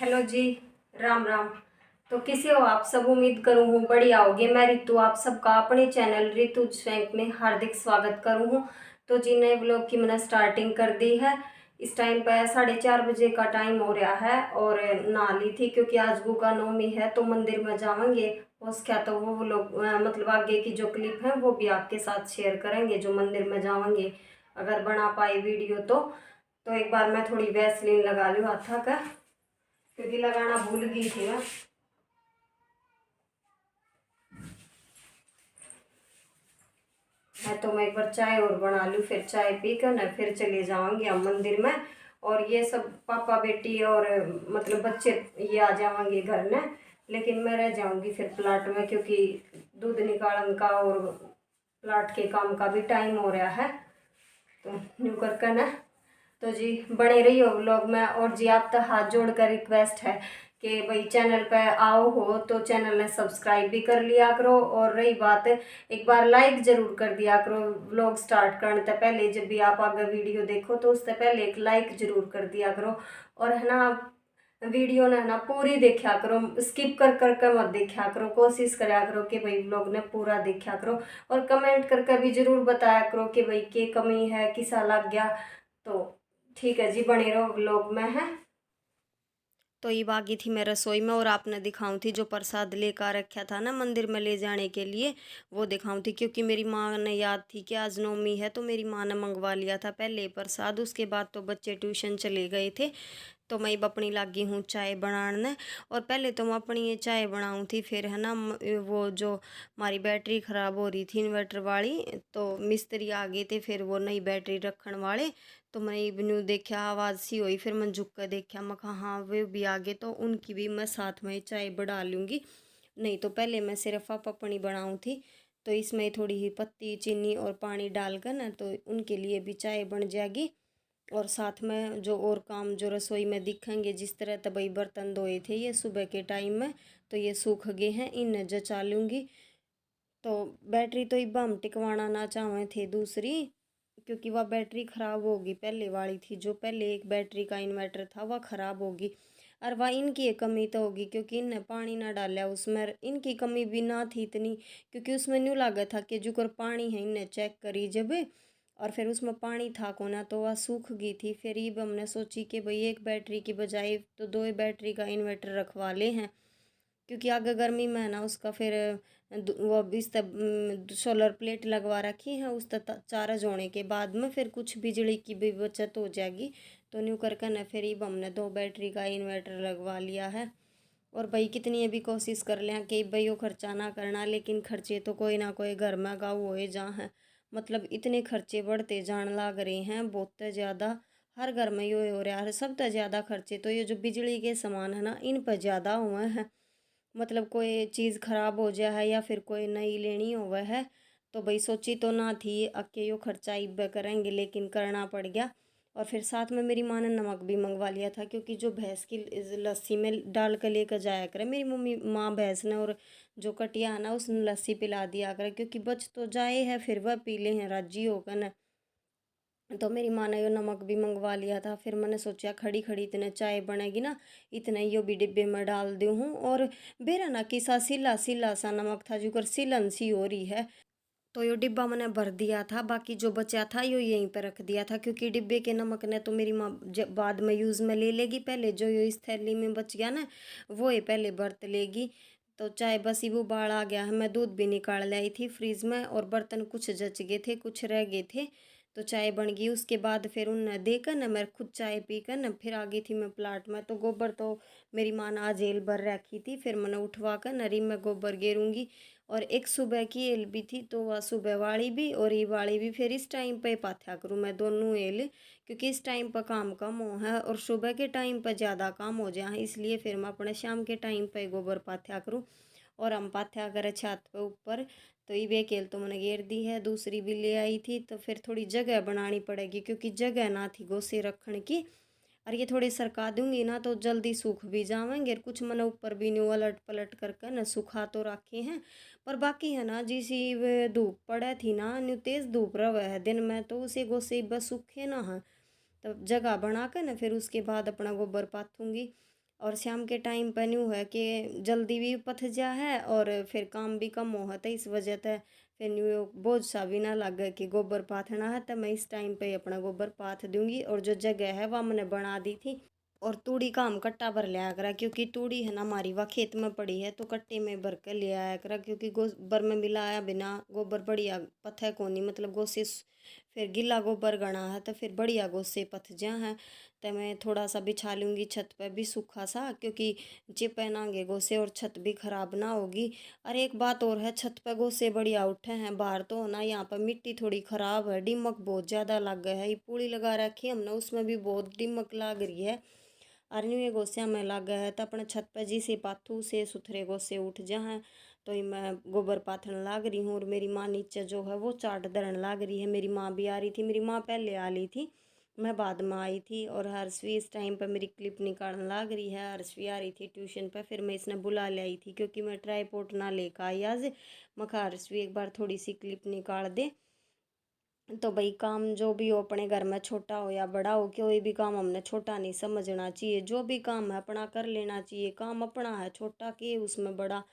Hello जी। राम राम। तो कैसे हो आप सब? उम्मीद करूँ हूँ बढ़िया होगे। मैं रितु आप सबका अपने चैनल रितु स्वैंक में हार्दिक स्वागत करूँ हूँ। तो जी नए ब्लॉग की मैंने स्टार्टिंग कर दी है। इस टाइम पे 4:30 बजे का टाइम हो रहा है और नहा ली थी क्योंकि आज गुगा नवमी है तो मंदिर में जाएंगे। उसका तो वो लोग मतलब आगे की जो क्लिप है वो भी आपके साथ शेयर करेंगे जो मंदिर में जाएंगे, अगर बना पाए वीडियो तो एक बार मैं थोड़ी वैसलीन लगा लूँ हाथा का क्योंकि लगाना भूल गई थी तो मैं एक बार चाय और बना लूँ, फिर चाय पी कर ना फिर चले जाएंगे हम मंदिर में। और ये सब पापा बेटी और मतलब बच्चे ये आ जाएंगे घर में, लेकिन मैं रह जाऊंगी फिर प्लाट में क्योंकि दूध निकालन का और प्लाट के काम का भी टाइम हो रहा है। तो न्यू करके ना तो जी बने रही हो व्लॉग में। और जी आप तो हाथ जोड़ कर रिक्वेस्ट है कि भाई चैनल पे आओ हो तो चैनल ने सब्सक्राइब भी कर लिया करो, और रही बात एक बार लाइक जरूर कर दिया करो। व्लॉग स्टार्ट करने से पहले जब भी आप आगे वीडियो देखो तो उससे पहले एक लाइक जरूर कर दिया करो। और है ना वीडियो ने ना पूरी देखा करो, स्किप कर करके मत देखा करो, कोशिश करा करो कि भाई व्लॉग ने पूरा देखा करो। और कमेंट करके भी जरूर बताया करो कि भाई क्या कमी है, किसा लग गया। तो ठीक है जी, बने रहो व्लॉग में है। तो ये बागी थी मैं रसोई में और आपने दिखाऊं थी जो प्रसाद लेकर रखा था ना मंदिर में ले जाने के लिए, वो दिखाऊं थी क्योंकि मेरी माँ ने याद थी कि आज नवमी है तो मेरी माँ ने मंगवा लिया था पहले प्रसाद। उसके बाद तो बच्चे ट्यूशन चले गए थे तो मैं अपनी लागी हूँ चाय बनाने। और पहले तो मैं अपनी ये चाय बनाऊँ थी, फिर है ना वो जो हमारी बैटरी ख़राब हो रही थी इन्वर्टर वाली, तो मिस्त्री आ गए थे फिर वो नई बैटरी रखने वाले। तो मैं इबनू देखा आवाज़ सी हुई, फिर मैं झुक कर देखा, मैं कहा हाँ वे भी आ गए तो उनकी भी मैं साथ में चाय बढ़ा लूँगी। नहीं तो पहले मैं सिर्फ आप अपनी बनाऊँ थी। तो इसमें थोड़ी ही पत्ती चीनी और पानी डालकर ना तो उनके लिए भी चाय बन जाएगी। और साथ में जो और काम जो रसोई में दिखेंगे, जिस तरह तबई बर्तन धोए थे ये सुबह के टाइम में तो ये सूख गए हैं, इन जचा लूँगी। तो बैटरी तो इब्बा हम टिकवाना ना चाहे थे दूसरी, क्योंकि वह बैटरी ख़राब होगी, पहले वाली थी जो पहले एक बैटरी का इन्वर्टर था वह ख़राब होगी। और वह इनकी एक कमी तो होगी क्योंकि इनने पानी ना डाला उसमें, इनकी कमी भी ना थी इतनी क्योंकि उसमें न्यू लगा था कि जुकर पानी है, इनने चेक करी जब और फिर उसमें पानी था को ना तो वह सूख गई थी। फिर ये हमने सोची कि भाई एक बैटरी की बजाय तो दो बैटरी का इन्वर्टर रखवा ले हैं, क्योंकि आगे गर्मी में है ना उसका फिर वो इस सोलर प्लेट लगवा रखी है उस चार्ज होने के बाद में फिर कुछ बिजली की भी बचत हो जाएगी। तो न्यू करके ना फिर ये हमने दो बैटरी का इन्वर्टर लगवा लिया है। और भाई कितनी ये भी कोशिश कर लें कि भाई वो खर्चा ना करना, लेकिन खर्चे तो कोई ना कोई घर में गाँव होए जहाँ है, मतलब इतने खर्चे बढ़ते जान लाग रहे हैं बहुत ज़्यादा। हर घर में ये हो रहा है, सब तो ज़्यादा खर्चे तो ये जो बिजली के सामान है ना इन पर ज़्यादा हुए हैं। मतलब कोई चीज़ ख़राब हो जाए है या फिर कोई नई लेनी हो वह है तो भाई सोची तो ना थी अके यो खर्चा इब करेंगे, लेकिन करना पड़ गया। और फिर साथ में मेरी माँ ने नमक भी मंगवा लिया था क्योंकि जो भैंस की लस्सी में डाल कर लेकर जाया करे मेरी मम्मी माँ भैंस ने, और जो कटिया है ना उसने लस्सी पिला दिया करे क्योंकि बच तो जाए है फिर वह पी ले हैं राजी होकर न। तो मेरी माँ ने यो नमक भी मंगवा लिया था। फिर मैंने सोचा खड़ी खड़ी इतने चाय बनेगी ना, इतने यो भी डिब्बे में डाल दूँ हूँ। और बेरा ना किसा सिला सिला सा नमक था जो कर सिलन सी हो रही है, तो यो डिब्बा मैंने भर दिया था, बाकी जो बचा था यो यहीं पर रख दिया था क्योंकि डिब्बे के नमक ने तो मेरी माँ बाद में यूज़ में ले लेगी, पहले जो यो इस थैली में बच गया ना वो ये पहले बरत लेगी। तो चाय बस ही वो उबाल आ गया है, मैं दूध भी निकाल लाई थी फ्रीज में और बर्तन कुछ जच गए थे कुछ रह गए थे। तो चाय बन गई, उसके बाद फिर उन देकर ना मैं खुद चाय पी कर ना फिर आ गई थी मैं प्लाट में। तो गोबर तो मेरी माँ ने आज एल भर रखी थी, फिर मैंने उठवा कर नरी में गोबर गेरूँगी। और एक सुबह की एल भी थी तो वह सुबह वाली भी और ये वाली भी फिर इस टाइम पे पाथ्या करूँ मैं दोनों एल, क्योंकि इस टाइम पर काम कम हो है और सुबह के टाइम पर ज़्यादा काम हो जाए, इसलिए फिर मैं अपने शाम के टाइम पे गोबर पाथ्या करूँ। और हम पाथ्या करे छत पे ऊपर। तो ये बेकेल तो मैंने घेर दी है, दूसरी भी ले आई थी तो फिर थोड़ी जगह बनानी पड़ेगी क्योंकि जगह ना थी गोसे रखने की। और ये थोड़ी सरका दूंगी ना तो जल्दी सूख भी जाएंगे, और कुछ मैंने ऊपर भी न्यू अलट पलट करके ना सुखा तो रखे हैं। पर बाकी है ना जिसी वे धूप पड़े थी ना न्यू तेज़ धूप रहा है दिन में तो उसे गोसे बस सूखे ना है। तब जगह बना कर ना फिर उसके बाद अपना गोबर पाथूंगी। और शाम के टाइम पर न्यू है कि जल्दी भी पथ जा है और फिर काम भी कम हो है, तो इस वजह से फिर न्यू बोझ सा भी ना लगे कि गोबर पाथना है, तो मैं इस टाइम पे अपना गोबर पाथ दूंगी। और जो जगह है वह मैंने बना दी थी। और तूड़ी का हम कट्टा भर लिया करा, क्योंकि तूड़ी है ना हमारी वह खेत में पड़ी है, तो कट्टे में भर कर ले आया करा, क्योंकि गोबर में मिलाया बिना गोबर बढ़िया पथे को नहीं, मतलब गोसे फिर गिला गोबर गना है तो फिर बढ़िया गोसे पथ जा है। तो मैं थोड़ा सा बिछा लूँगी छत पे भी सूखा सा, क्योंकि चिपनागे गोसे और छत भी खराब ना होगी। और एक बात और है, छत पे गोसे बढ़िया उठे हैं, बाहर तो ना यहाँ पर मिट्टी थोड़ी खराब है, डिमक बहुत ज़्यादा लग गया है। ये पूड़ी लगा रखी है हमने, उसमें भी बहुत डिमक लग रही है। अरन्यू ये गोसिया में लग गया है, तो अपने छत पे जी से पाथू से सुथरे गोसे उठ जा हैं। तो ये मैं गोबर पाथन लाग रही हूँ, और मेरी माँ नीचे जो है वो चाट दरन लाग रही है। मेरी माँ भी आ रही थी, मेरी माँ पहले आ ली थी, मैं बाद में आई थी। और हर्षवी इस टाइम पर मेरी क्लिप निकालने लाग रही है। हर्षवी आ रही थी ट्यूशन पर, फिर मैं इसने बुला ले आई थी, क्योंकि मैं ट्राईपोर्ट ना लेकर आई आज। मैं कहा हर्षवी एक बार थोड़ी सी क्लिप निकाल दे। तो भाई काम जो भी हो अपने घर में, छोटा हो या बड़ा हो, कोई भी काम हमने छोटा नहीं समझना चाहिए। जो भी काम है अपना कर लेना चाहिए, काम अपना है, छोटा के उसमें बड़ा।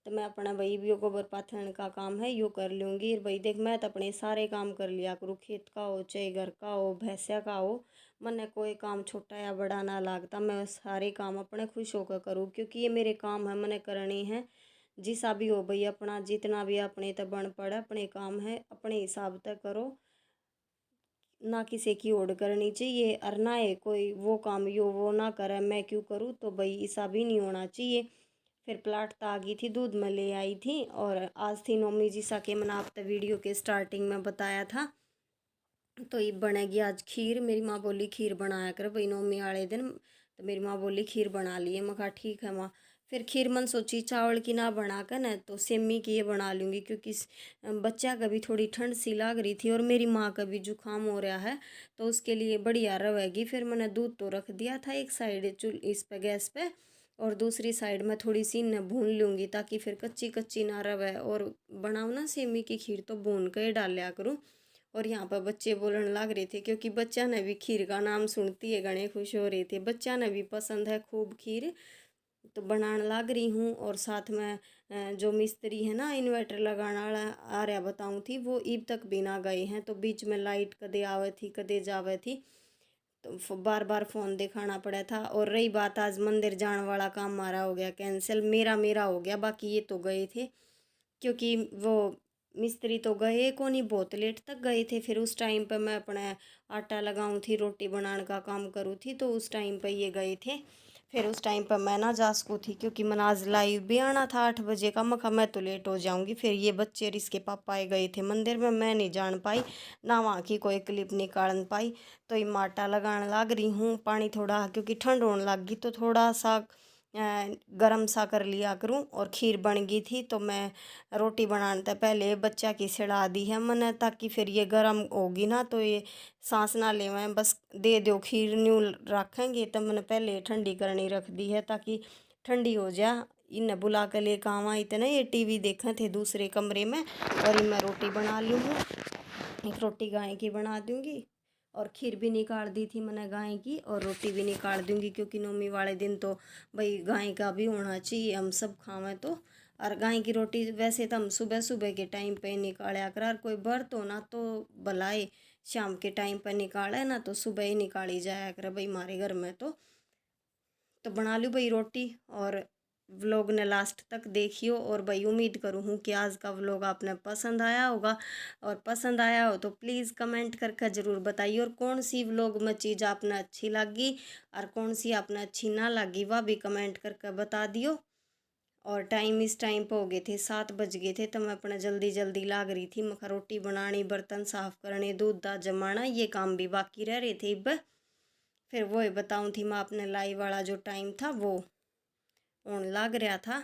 तो मैं अपना वही भी गोबर पाथन का काम है यो कर लूँगी। भाई देख, मैं तो अपने सारे काम कर लिया करूँ, खेत का हो चाहे घर का हो भैंसिया का हो, मैंने कोई काम छोटा या बड़ा ना लागता। मैं सारे काम अपने खुश होकर करूँ, क्योंकि ये मेरे काम है, मैंने करने हैं। जिसा भी हो भाई, अपना जितना भी अपने तक बन पड़े, अपने काम है अपने हिसाब तक करो, ना किसी की ओढ़ करनी चाहिए। और ना है कोई वो काम यो वो ना करे मैं क्यों करूँ, तो भाई ऐसा भी नहीं होना चाहिए। फिर प्लाट तो आ गई थी, दूध में ले आई थी। और आज थी नौमी जी सा के, मैंने आप तो वीडियो के स्टार्टिंग में बताया था। तो ये बनेगी आज खीर। मेरी माँ बोली खीर बनाया कर भाई नौमी वाले दिन, तो मेरी माँ बोली खीर बना लिए। मैं कहा ठीक है माँ। फिर खीर मन सोची चावल की ना बना कर ना, तो सेमी की ये बना लूँगी, क्योंकि बच्चा का भी थोड़ी ठंड सी लग रही थी और मेरी माँ का भी जुकाम हो रहा है, तो उसके लिए बढ़िया रहेगी। फिर मैंने दूध तो रख दिया था एक साइड चूल इस पे गैस पे, और दूसरी साइड में थोड़ी सी न भून लूँगी, ताकि फिर कच्ची कच्ची ना रहे। और बनाऊँ ना सेमी की खीर तो भून कर डाल लिया करूँ। और यहाँ पर बच्चे बोलने लग रहे थे, क्योंकि बच्चा ने भी खीर का नाम सुनती है घने खुश हो रहे थे, बच्चा ने भी पसंद है खूब खीर। तो बनाने लग रही हूँ। और साथ में जो मिस्त्री है ना इन्वर्टर लगाने वाला आ रहा बताऊँ थी, वो ईब तक भी ना गए हैं। तो बीच में लाइट कदे आवे थी कदे जावे थी, तो बार बार फ़ोन दिखाना पड़ा था। और रही बात, आज मंदिर जाने वाला काम हमारा हो गया कैंसिल, मेरा मेरा हो गया, बाकी ये तो गए थे। क्योंकि वो मिस्त्री तो गए को नहीं, बहुत लेट तक गए थे। फिर उस टाइम पे मैं अपना आटा लगाऊँ थी, रोटी बनाने का काम करूँ थी, तो उस टाइम पे ये गए थे। फिर उस टाइम पर मैं ना जा सकूँ थी, क्योंकि मैंने आज लाइव भी आना था 8 बजे का। मैं तो लेट हो जाऊँगी। फिर ये बच्चे और इसके पापा आए गए थे मंदिर में, मैं नहीं जान पाई ना, वहाँ की कोई क्लिप निकाल पाई। तो ये आटा लगाने लग रही हूँ, पानी थोड़ा, क्योंकि ठंड होने लग गई, तो थोड़ा सा गरम सा कर लिया करूँ। और खीर बन गई थी, तो मैं रोटी बनाने से पहले बच्चा की सिड़ा दी है मैंने, ताकि फिर ये गर्म होगी ना तो ये सांस ना ले, मैं बस दे दो खीर न्यू रखेंगे। तो मैंने पहले ठंडी करनी रख दी है, ताकि ठंडी हो जाए। इन्हें बुला कर ले काम आई थे ना, ये टीवी देखे थे दूसरे कमरे में, और मैं रोटी बना ली हूँ। एक रोटी गाय की बना दूंगी, और खीर भी निकाल दी थी मैंने गाय की, और रोटी भी निकाल दूंगी, क्योंकि नौमी वाले दिन तो भाई गाय का भी होना चाहिए, हम सब खावें तो। और गाय की रोटी वैसे तो हम सुबह सुबह के टाइम पे निकाला कर, कोई व्रत हो ना तो भलाए शाम के टाइम पर निकाले ना, तो सुबह ही निकाली जाया कर भाई हमारे घर में। तो बना लूँ भाई रोटी। और व्लॉग ने लास्ट तक देखियो। और भाई उम्मीद करूँ हूँ कि आज का व्लॉग आपने पसंद आया होगा, और पसंद आया हो तो प्लीज़ कमेंट करके ज़रूर बताइए। और कौन सी व्लॉग में चीज़ आपने अच्छी लगी और कौन सी आपने अच्छी ना लगी, वह भी कमेंट करके बता दियो। और टाइम इस टाइम पे हो गए थे 7 बज गए थे, तो मैं अपना जल्दी जल्दी लाग रही थी। मखा रोटी बनानी, बर्तन साफ़ करने, दूध दा जमाना, ये काम भी बाकी रह रहे थे। अब फिर वो बताऊँ थी मैं, अपने लाइव वाला जो टाइम था वो ऑन लग रहा था।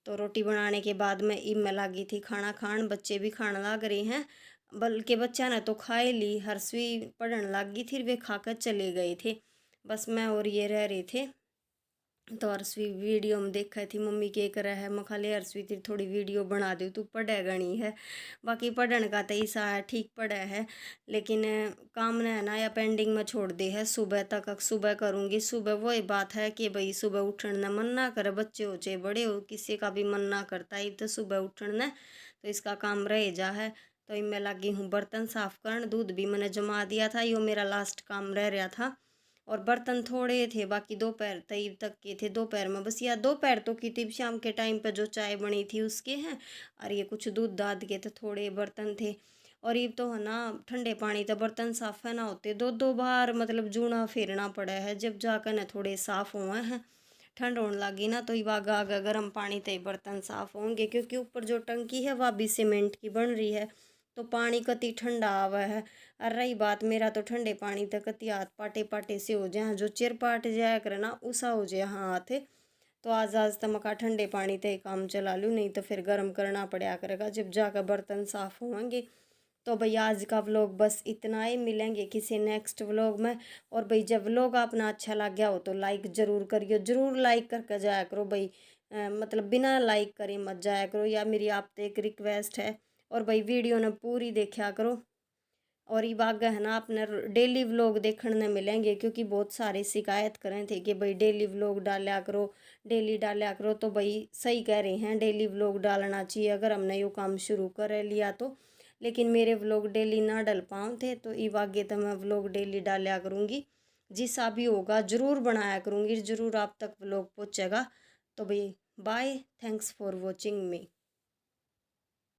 तो रोटी बनाने के बाद मैं इब में लगी थी खाना खान, बच्चे भी खाने लग रहे हैं। बल्कि बच्चा ने तो खाए ली, हर्षवी पढ़ने लग गई थी, वे खाकर चले गए थे। बस मैं और ये रह रहे थे तो हर्षवी वीडियो में देखा थी मम्मी के करे है, मैं खाली हर्षवी तेरी थोड़ी वीडियो बना दू, तू पढ़े गणी है। बाकी पढ़न का तो ऐसा है, ठीक पढ़े है, लेकिन काम ने है ना या पेंडिंग में छोड़ दे है सुबह तक। सुबह करूँगी। सुबह वही बात है कि भाई सुबह उठने न मन ना करे, बच्चे हो चाहे बड़े हो, किसी का भी मन ना करता है तो सुबह उठने, तो इसका काम रह जा है। तो इनमें लगी हूँ बर्तन साफ करन, दूध भी मैंने जमा दिया था, यो मेरा लास्ट काम रह रहा था। और बर्तन थोड़े थे, बाकी दोपहर तक के थे, दोपहर में बस, या दोपहर तो की थी शाम के टाइम पे जो चाय बनी थी उसके हैं, और ये कुछ दूध दाद के तो थोड़े बर्तन थे। और ये तो है ना ठंडे पानी तो बर्तन साफ है ना होते, दो दो बार मतलब जूना फेरना पड़ा है, जब जाकर न थोड़े साफ हुए हैं। ठंड होने लगी ना तो आगा आगा गर्म पानी ते बर्तन साफ होंगे, क्योंकि ऊपर जो टंकी है वह भी सीमेंट की बन रही है, तो पानी कति ठंडा आवा है। और रही बात मेरा तो ठंडे पानी तक कति हाथ पाटे पाटे से हो जाए, जो चिर पाट जाया करे ना उसा हो जाए हाथ। तो आज तमका ठंडे पानी ते काम चला लूँ, नहीं तो फिर गर्म करना पड़ा करेगा जब जाकर बर्तन साफ होंगे। तो भाई आज का व्लॉग बस इतना ही, मिलेंगे किसी नेक्स्ट व्लॉग में। और भाई जब व्लॉग अपना अच्छा लग गया हो तो लाइक ज़रूर करियो, ज़रूर लाइक करके जाया करो भाई, मतलब बिना लाइक करे मत जाया करो, या मेरी आपसे एक रिक्वेस्ट है। और भाई वीडियो ने पूरी देखा करो। और ये बाग है ना अपने डेली व्लॉग देखने मिलेंगे, क्योंकि बहुत सारे शिकायत करें थे कि भाई डेली व्लॉग डाला करो, डेली डाला करो। तो भाई सही कह रहे हैं, डेली व्लॉग डालना चाहिए अगर हमने यो काम शुरू कर लिया तो। लेकिन मेरे व्लॉग डेली ना डल पाऊँ थे, तो ये वागे तो मैं व्लॉग डेली डाला करूँगी, जिसा भी होगा ज़रूर बनाया करूँगी, ज़रूर आप तक व्लॉग पहुँचेगा। तो भाई bye, thanks for watching me.